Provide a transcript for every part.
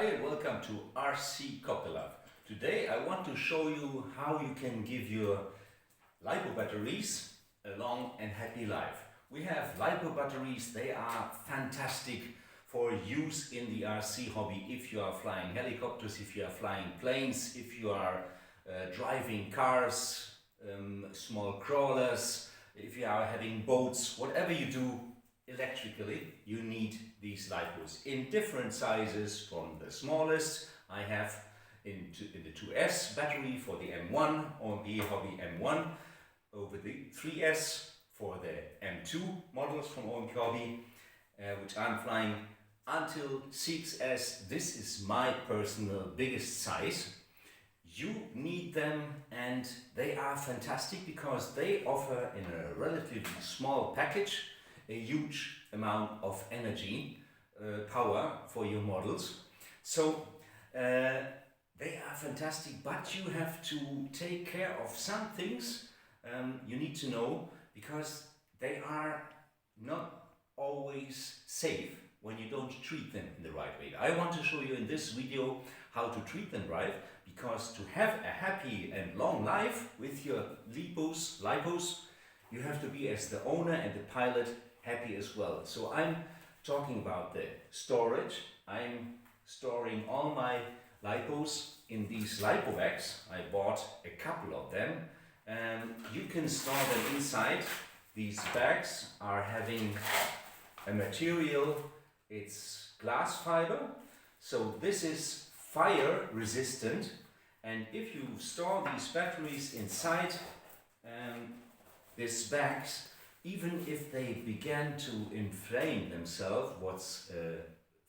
Hi and welcome to RC Copter. Today I want to show you how you can give your LiPo batteries a long and happy life. We have LiPo batteries, they are fantastic for use in the RC hobby if you are flying helicopters, if you are flying planes, if you are driving cars, small crawlers, if you are having boats, whatever you do electrically, you need these LiPos in different sizes. From the smallest I have in the 2S battery for the M1 or the hobby M1, over the 3S for the M2 models from OMP hobby, which I'm flying, until 6S. This is my personal biggest size. You need them, and they are fantastic because they offer in a relatively small package a huge amount of energy, power for your models. So they are fantastic, but you have to take care of some things you need to know, because they are not always safe when you don't treat them in the right way. I want to show you in this video how to treat them right, because to have a happy and long life with your LiPos, you have to be, as the owner and the pilot, happy as well. So I'm talking about the storage. I'm storing all my LiPos in these LiPo bags. I bought a couple of them, and you can store them inside. These bags are having a material, it's glass fiber, so this is fire resistant, and if you store these batteries inside these bags, even if they began to inflame themselves, what's a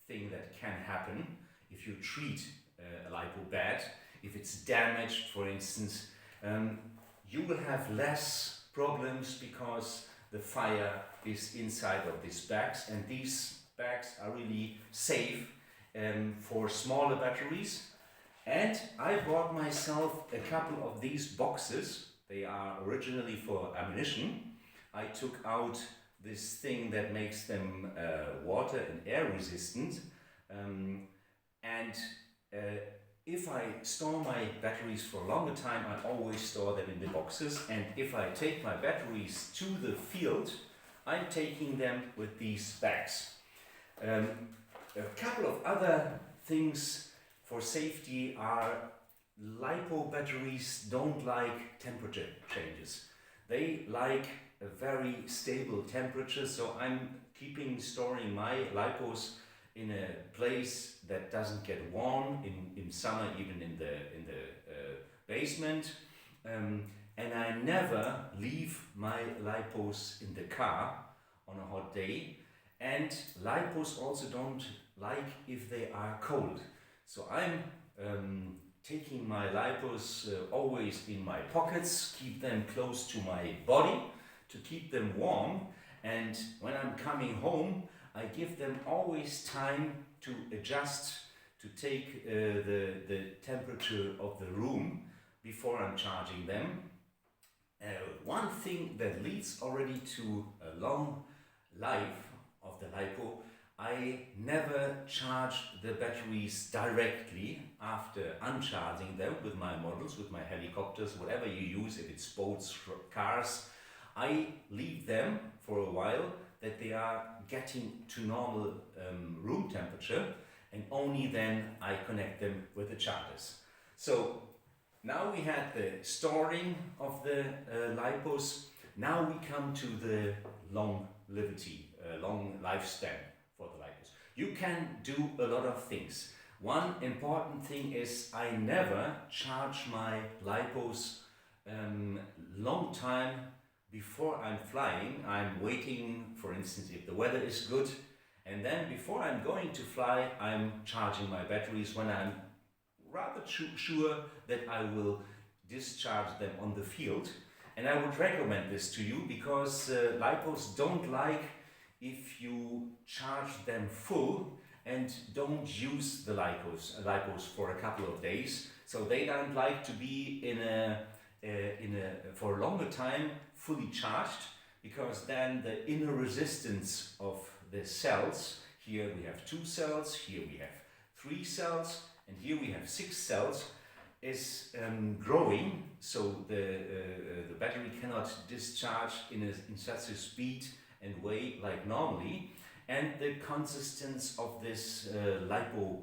thing that can happen if you treat a LiPo bad, if it's damaged, for instance, you will have less problems because the fire is inside of these bags, and these bags are really safe for smaller batteries. And I bought myself a couple of these boxes. They are originally for ammunition. I took out this thing that makes them water and air resistant, and if I store my batteries for a longer time, I always store them in the boxes, and if I take my batteries to the field, I'm taking them with these bags. A couple of other things for safety are LiPo batteries don't like temperature changes. They like a very stable temperature, so I'm storing my LiPos in a place that doesn't get warm in summer, even in the basement, and I never leave my LiPos in the car on a hot day. And LiPos also don't like if they are cold, so I'm taking my LiPos always in my pockets, keep them close to my body to keep them warm, and when I'm coming home, I give them always time to adjust, to take the temperature of the room before I'm charging them. One thing that leads already to a long life of the LiPo, I never charge the batteries directly after uncharging them with my models, with my helicopters, whatever you use, if it's boats, cars. I leave them for a while that they are getting to normal room temperature, and only then I connect them with the chargers. So now we had the storing of the LiPos. Now we come to the long lifespan for the LiPos. You can do a lot of things. One important thing is I never charge my LiPos long time before I'm flying. I'm waiting, for instance, if the weather is good, and then before I'm going to fly, I'm charging my batteries when I'm rather sure that I will discharge them on the field. And I would recommend this to you, because LiPos don't like if you charge them full and don't use the LiPos for a couple of days. So they don't like to be for a longer time fully charged, because then the inner resistance of the cells, here we have 2 cells, here we have 3 cells, and here we have 6 cells, is growing, so the battery cannot discharge in such a speed and way like normally, and the consistence of this LiPo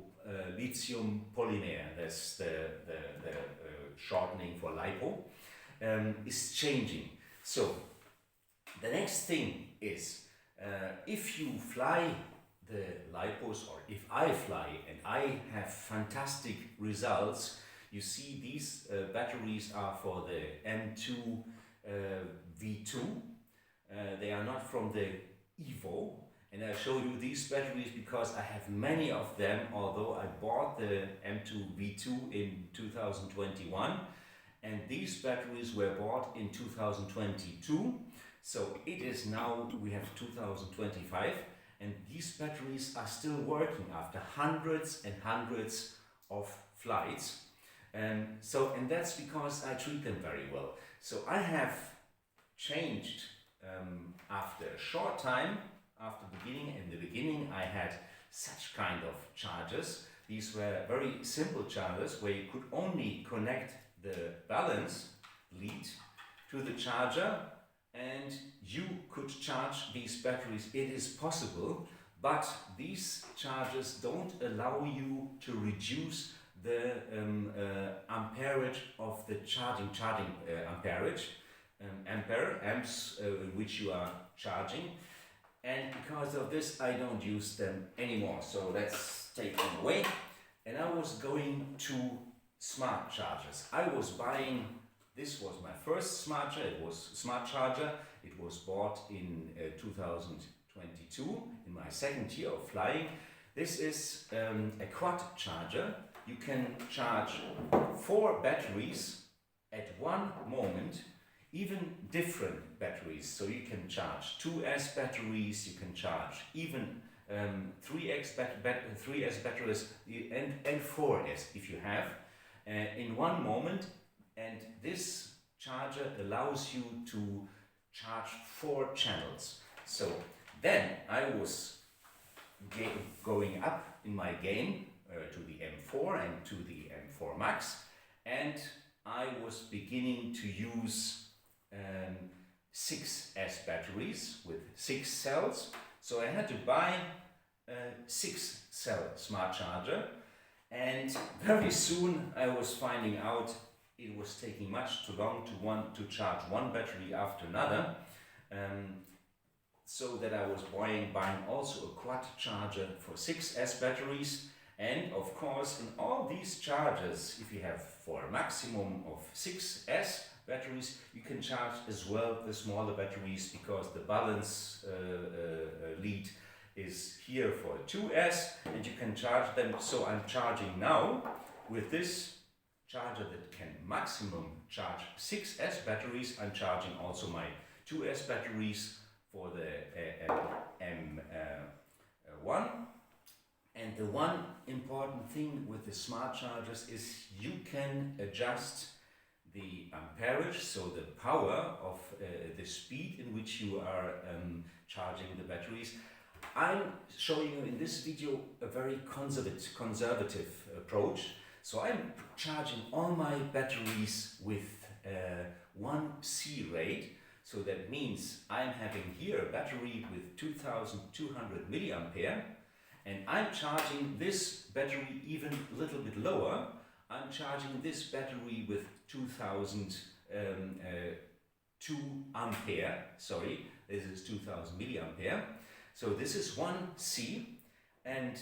lithium polymer, that's the shortening for LiPo, is changing. So the next thing is, if you fly the LiPos, or if I fly and I have fantastic results, you see these batteries are for the M2 V2. They are not from the Evo, and I show you these batteries because I have many of them, although I bought the M2 V2 in 2021, and these batteries were bought in 2022. So it is now, we have 2025, and these batteries are still working after hundreds and hundreds of flights. And that's because I treat them very well. So I have changed after a short time, after beginning. In the beginning I had such kind of chargers. These were very simple chargers where you could only connect the balance lead to the charger and you could charge these batteries. It is possible, but these chargers don't allow you to reduce the amperage of the charging amperage, Ampere, amps which you are charging, and because of this I don't use them anymore. So let's take them away. And I was going to smart chargers. I was buying, this was my first smart charger. It was bought in 2022, in my second year of flying. This is a quad charger. You can charge 4 batteries at one moment, even different batteries. So you can charge 2S batteries, you can charge even 3S batteries and 4S if you have in one moment. And this charger allows you to charge 4 channels. So then I was going up in my game to the M4 and to the M4 Max, and I was beginning to use 6S batteries with 6 cells. So I had to buy a 6-cell smart charger, and very soon I was finding out it was taking much too long to charge one battery after another, so that I was buying also a quad charger for 6S batteries. And of course, in all these chargers, if you have for a maximum of 6S batteries, you can charge as well the smaller batteries, because the balance lead is here for 2S and you can charge them. So I'm charging now with this charger that can maximum charge 6S batteries. I'm charging also my 2S batteries for the M1. And the one important thing with the smart chargers is you can adjust the amperage, so the power of the speed in which you are charging the batteries. I'm showing you in this video a very conservative approach. So I'm charging all my batteries with 1C rate. So that means I'm having here a battery with 2200 milliampere. And I'm charging this battery even a little bit lower. I'm charging this battery with 2002 ampere, sorry, this is 2000 milliampere. So this is 1C, and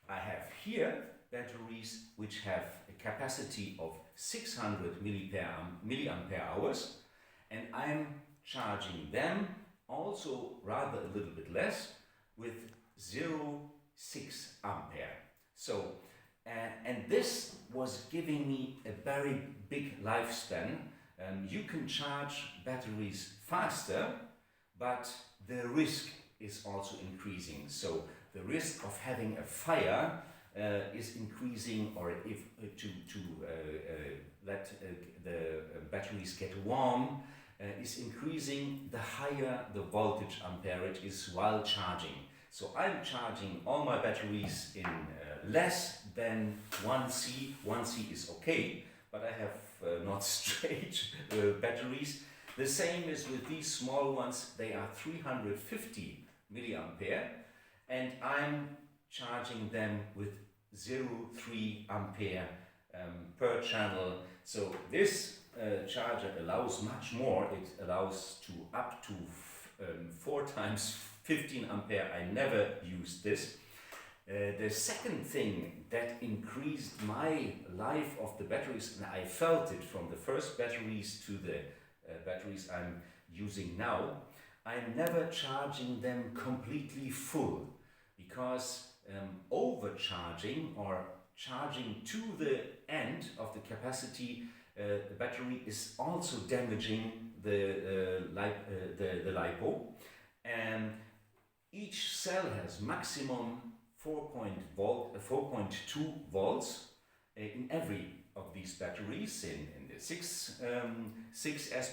I have here batteries which have a capacity of 600 milliampere hours, and I'm charging them also rather a little bit less with 0.6 ampere. So, and this was giving me a very big lifespan. You can charge batteries faster, but the risk is also increasing. So the risk of having a fire is increasing, or if to let the batteries get warm is increasing the higher the voltage amperage is while charging. So I'm charging all my batteries in less than 1C. 1C is okay, but I have not straight batteries. The same is with these small ones. They are 350 milliampere, and I'm charging them with 0.3 ampere per channel. So this charger allows much more. It allows to up to 4 times 15 ampere. I never used this. The second thing that increased my life of the batteries, and I felt it from the first batteries to the batteries I'm using now, I'm never charging them completely full, because overcharging or charging to the end of the capacity the battery is also damaging the LiPo. And each cell has maximum 4.2 volts in every of these batteries, in the 6S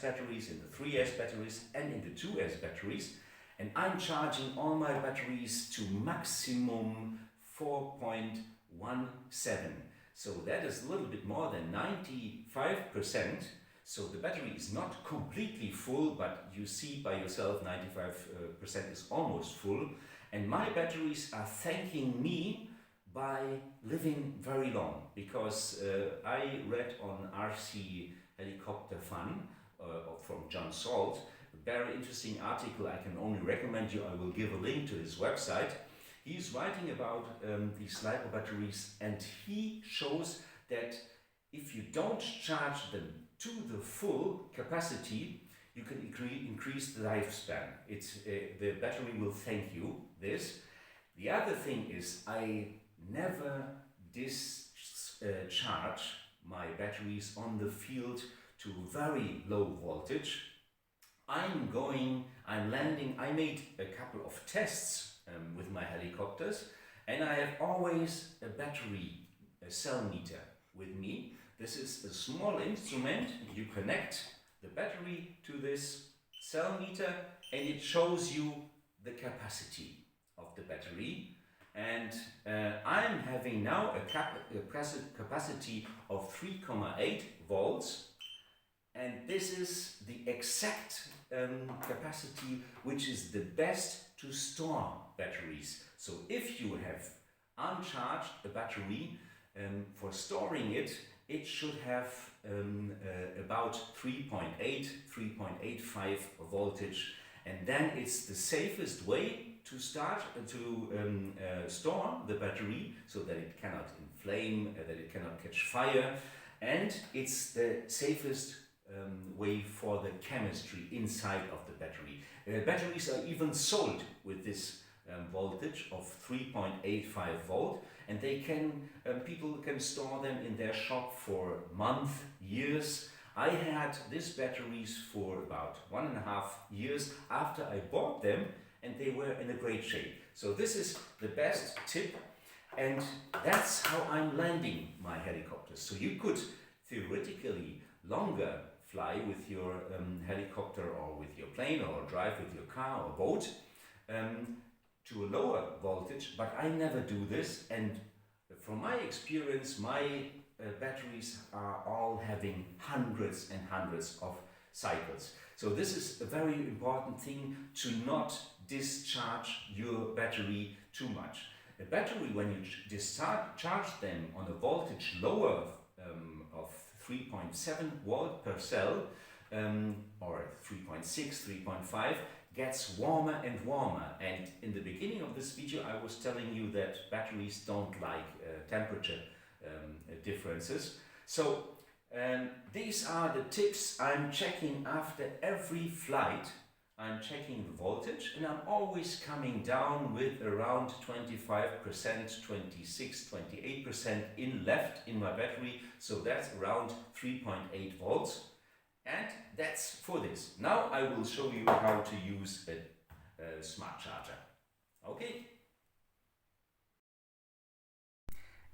batteries, in the 3S batteries, and in the 2S batteries. And I'm charging all my batteries to maximum 4.17. So that is a little bit more than 95%. So the battery is not completely full, but you see by yourself 95% is almost full. And my batteries are thanking me by living very long, because I read on RC Helicopter Fun from John Salt, a very interesting article. I can only recommend you. I will give a link to his website. He's writing about these LiPo batteries, and he shows that if you don't charge them to the full capacity, you can increase the lifespan. The battery will thank you this. The other thing is, I never discharge my batteries on the field to very low voltage. I'm landing. I made a couple of tests with my helicopters, and I have always a battery cell meter with me. This is a small instrument. You connect the battery to this cell meter, and it shows you the capacity of the battery. And I'm having now a capacity of 3.8 volts, and this is the exact capacity which is the best to store batteries. So if you have uncharged a battery, for storing it, it should have about 3.8, 3.85 voltage, and then it's the safest way to start to store the battery, so that it cannot inflame, that it cannot catch fire, and it's the safest way for the chemistry inside of the battery. Batteries are even sold with this voltage of 3.85 volt, and they people can store them in their shop for months, years. I had these batteries for about 1.5 years after I bought them, and they were in a great shape. So this is the best tip, and that's how I'm landing my helicopters. So you could theoretically longer fly with your helicopter or with your plane, or drive with your car or boat to a lower voltage, but I never do this. And from my experience, my batteries are all having hundreds and hundreds of cycles. So this is a very important thing, to not discharge your battery too much. A battery, when you discharge them on a voltage lower of 3.7 volt per cell, or 3.6, 3.5, gets warmer and warmer. And in the beginning of this video I was telling you that batteries don't like temperature differences. So these are the tips I'm checking after every flight. I'm checking the voltage, and I'm always coming down with around 25%, 26, 28% left in my battery. So that's around 3.8 volts. And that's for this. Now I will show you how to use a smart charger. Okay?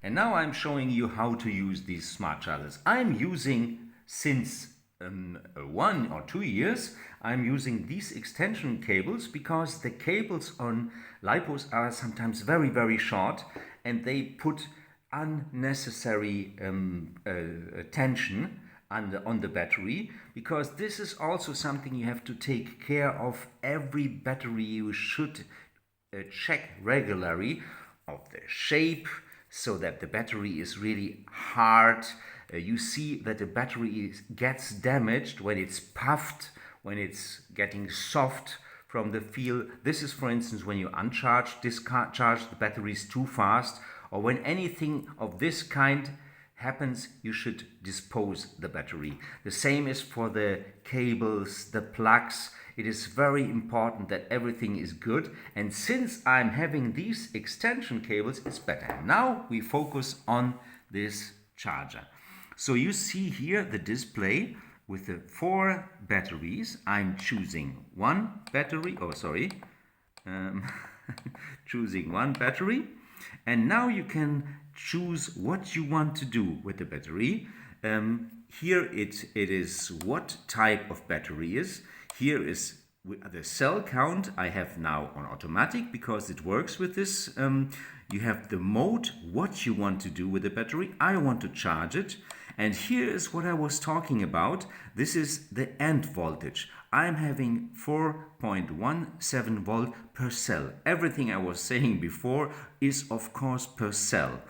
And now I'm showing you how to use these smart chargers. I'm using, since 1 or 2 years, I'm using these extension cables, because the cables on LiPos are sometimes very, very short, and they put unnecessary tension on the battery, because this is also something you have to take care of. Every battery you should check regularly of the shape, so that the battery is really hard. You see that the battery gets damaged when it's puffed, when it's getting soft from the feel. This is, for instance, when you discharge the batteries too fast, or when anything of this kind happens, you should dispose the battery. The same is for the cables, the plugs. It is very important that everything is good, and since I'm having these extension cables, it's better. Now we focus on this charger. So you see here the display with the 4 batteries. I'm choosing one battery, choosing one battery, and now you can choose what you want to do with the battery. Here it is what type of battery is. Here is the cell count I have now on automatic, because it works with this. You have the mode, what you want to do with the battery. I want to charge it. And here is what I was talking about. This is the end voltage. I'm having 4.17 volt per cell. Everything I was saying before is of course per cell.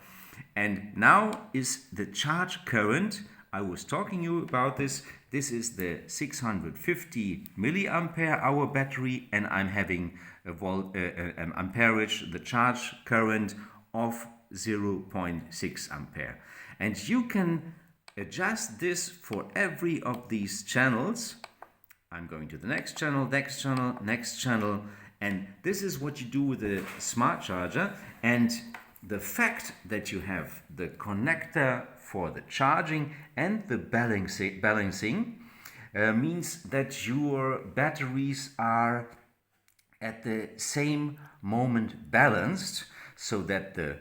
And now is the charge current. I was talking you about this. This is the 650 milliampere hour battery, and I'm having an amperage, the charge current of 0.6 ampere. And you can adjust this for every of these channels. I'm going to the next channel, next channel, next channel, and this is what you do with the smart charger. And the fact that you have the connector for the charging and the balancing means that your batteries are at the same moment balanced, so that the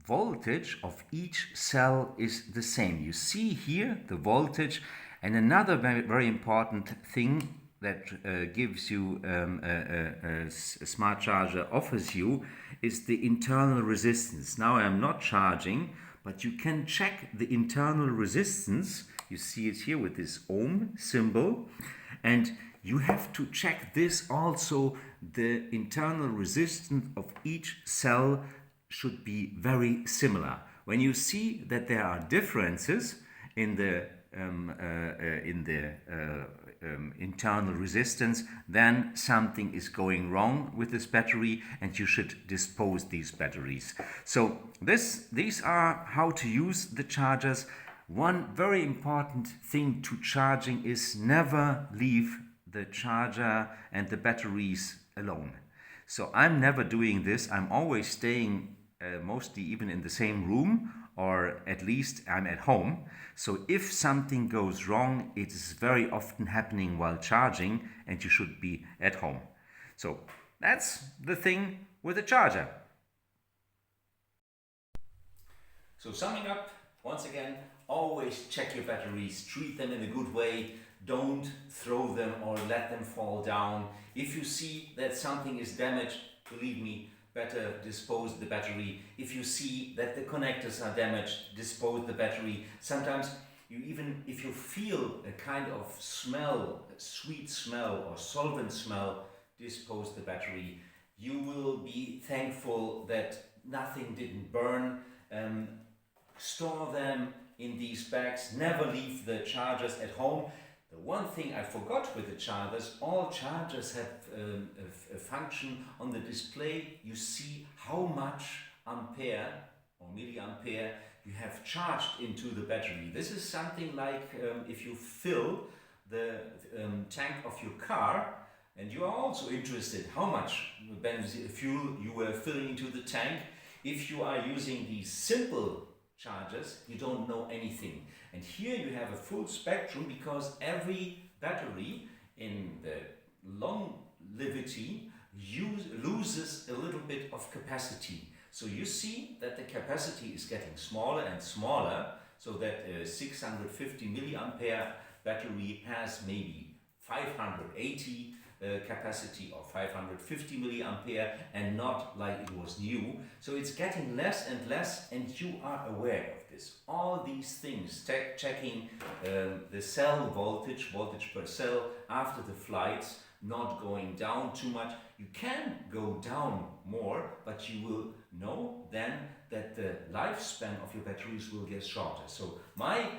voltage of each cell is the same. You see here the voltage. And another very important thing that gives you a smart charger offers you is the internal resistance. Now I'm not charging, but you can check the internal resistance. You see it here with this ohm symbol, and you have to check this also. The internal resistance of each cell should be very similar. When you see that there are differences in the internal resistance, then something is going wrong with this battery, and you should dispose these batteries. So these are how to use the chargers. One very important thing to charging is never leave the charger and the batteries alone. So I'm never doing this. I'm always staying mostly even in the same room, or at least I'm at home. So if something goes wrong, it is very often happening while charging, and you should be at home. So that's the thing with the charger. So summing up, once again, always check your batteries, treat them in a good way, don't throw them or let them fall down. If you see that something is damaged, believe me, better dispose the battery. If you see that the connectors are damaged, dispose the battery. Sometimes if you feel a kind of smell, a sweet smell or solvent smell, dispose the battery. You will be thankful that nothing didn't burn. Store them in these bags. Never leave the chargers at home. The one thing I forgot with the chargers, all chargers have a function on the display. You see how much ampere or milliampere you have charged into the battery. This is something like if you fill the tank of your car, and you are also interested how much fuel you were filling into the tank. If you are using these simple chargers, you don't know anything. And here you have a full spectrum, because every battery in the longevity loses a little bit of capacity. So you see that the capacity is getting smaller and smaller, so that a 650 milliampere battery has maybe 580 capacity of 550 milliampere and not like it was new. So it's getting less and less, and you are aware of this. All these things, checking the cell voltage per cell after the flights, not going down too much. You can go down more, but you will know then that the lifespan of your batteries will get shorter. So my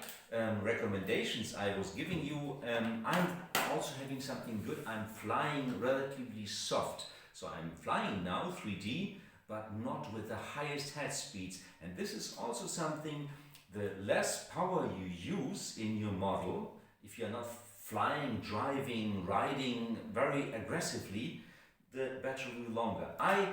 recommendations I was giving you, I'm also having something good. I'm flying relatively soft. So I'm flying now 3D, but not with the highest head speeds. And this is also something, the less power you use in your model, if you're not flying, driving, riding very aggressively, the battery will be longer. I,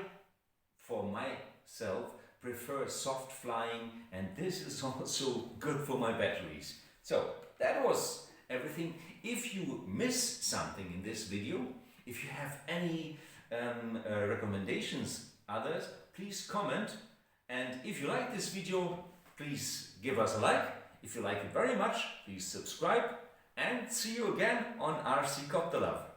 for myself, prefer soft flying, and this is also good for my batteries. So that was everything. If you miss something in this video, if you have any recommendations, others, please comment. And if you like this video, please give us a like. If you like it very much, please subscribe. And see you again on RC Copter Love.